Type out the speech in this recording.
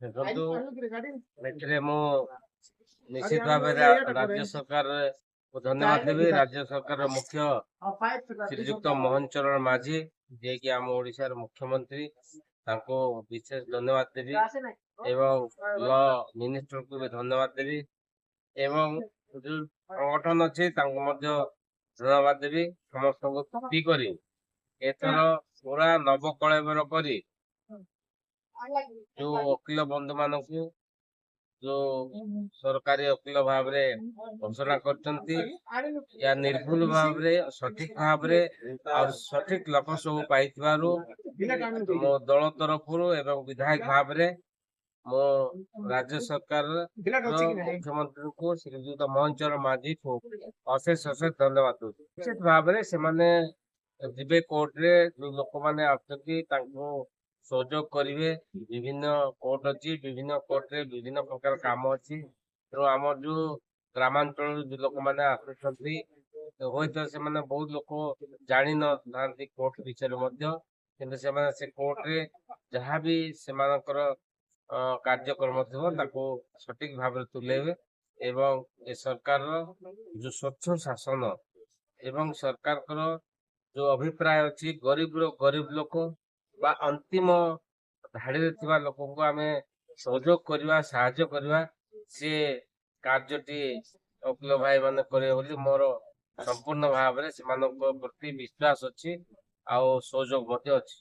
ଦେଖନ୍ତୁ ଏଥିରେ ମୁଁ ନିଶ୍ଚିତ ଭାବରେ ରାଜ୍ୟ ସରକାରକୁ ଧନ୍ୟବାଦ ଦେବି। ରାଜ୍ୟ ସରକାରର ମୁଖ୍ୟ ଶ୍ରୀଯୁକ୍ତ ମୋହନ ଚରଣ ମାଝୀ, ଯିଏକି ଆମ ଓଡ଼ିଶାର ମୁଖ୍ୟମନ୍ତ୍ରୀ, ତାଙ୍କୁ ବିଶେଷ ଧନ୍ୟବାଦ ଦେବି ଏବଂ ଲ ମିନିଷ୍ଟରକୁ ବି ଧନ୍ୟବାଦ ଦେବି ଏବଂ ଯୋଉ ସଂଗଠନ ଅଛି ତାଙ୍କୁ ମଧ୍ୟ ଧନ୍ୟବାଦ ଦେବି। ସମସ୍ତଙ୍କୁ ଛୁଟି କରି ଏଥର ପୁରା ନବକଳେବର କରି ଯୋଉ ଓକିଲ ବନ୍ଧୁ ମାନଙ୍କୁ ଯୋଉ ସରକାରୀ ଓକିଲ ଭାବରେ ଘୋଷଣା କରିଛନ୍ତି, ୟା ନିର୍ଭୁଲ ଭାବରେ ସଠିକ ଭାବରେ ଆଉ ସଠିକ ଲୋକ ସବୁ ପାଇଥିବାରୁ ମୋ ଦଳ ତରଫରୁ ଏବଂ ବିଧାୟକ ଭାବରେ ମୋ ରାଜ୍ୟ ସରକାର ମୁଖ୍ୟମନ୍ତ୍ରୀଙ୍କୁ ଶ୍ରୀଯୁକ୍ତ ମୋହନ ଚରଣ ମାଝୀଙ୍କୁ ଅଶେଷ ଅଶେଷ ଧନ୍ୟବାଦ ଦଉଛି। ନିଶ୍ଚିତ ଭାବରେ ସେମାନେ ଯିବେ କୋର୍ଟରେ, ଯୋଉ ଲୋକମାନେ ଆସୁଛନ୍ତି ତାଙ୍କୁ ସହଯୋଗ କରିବେ। ବିଭିନ୍ନ କୋର୍ଟ ଅଛି, ବିଭିନ୍ନ କୋର୍ଟରେ ବିଭିନ୍ନ ପ୍ରକାର କାମ ଅଛି। ତେଣୁ ଆମର ଯୋଉ ଗ୍ରାମାଞ୍ଚଳରୁ ଯୋଉ ଲୋକମାନେ ଆସୁଛନ୍ତି, ହୁଏତ ସେମାନେ ବହୁତ ଲୋକ ଜାଣିନଥାନ୍ତି କୋର୍ଟ ବିଷୟରେ ମଧ୍ୟ, କିନ୍ତୁ ସେମାନେ ସେ କୋର୍ଟରେ ଯାହାବି ସେମାନଙ୍କର କାର୍ଯ୍ୟକ୍ରମ ଥିବ ତାକୁ ସଠିକ ଭାବରେ ତୁଲେଇବେ ଏବଂ ଏ ସରକାରର ଯୋଉ ସ୍ୱଚ୍ଛ ଶାସନ ଏବଂ ସରକାରଙ୍କର ଯୋଉ ଅଭିପ୍ରାୟ ଅଛି ଗରିବ ଲୋକ ବା ଅନ୍ତିମ ଧାଡିରେ ଥିବା ଲୋକଙ୍କୁ ଆମେ ସହଯୋଗ କରିବା, ସାହାଯ୍ୟ କରିବା, ସେ କାର୍ଯ୍ୟଟି ଓକିଲ ଭାଇ ମାନେ କରିବେ ବୋଲି ମୋର ସମ୍ପୂର୍ଣ୍ଣ ଭାବରେ ସେମାନଙ୍କ ପ୍ରତି ବିଶ୍ୱାସ ଅଛି ଆଉ ସହଯୋଗ ମଧ୍ୟ ଅଛି।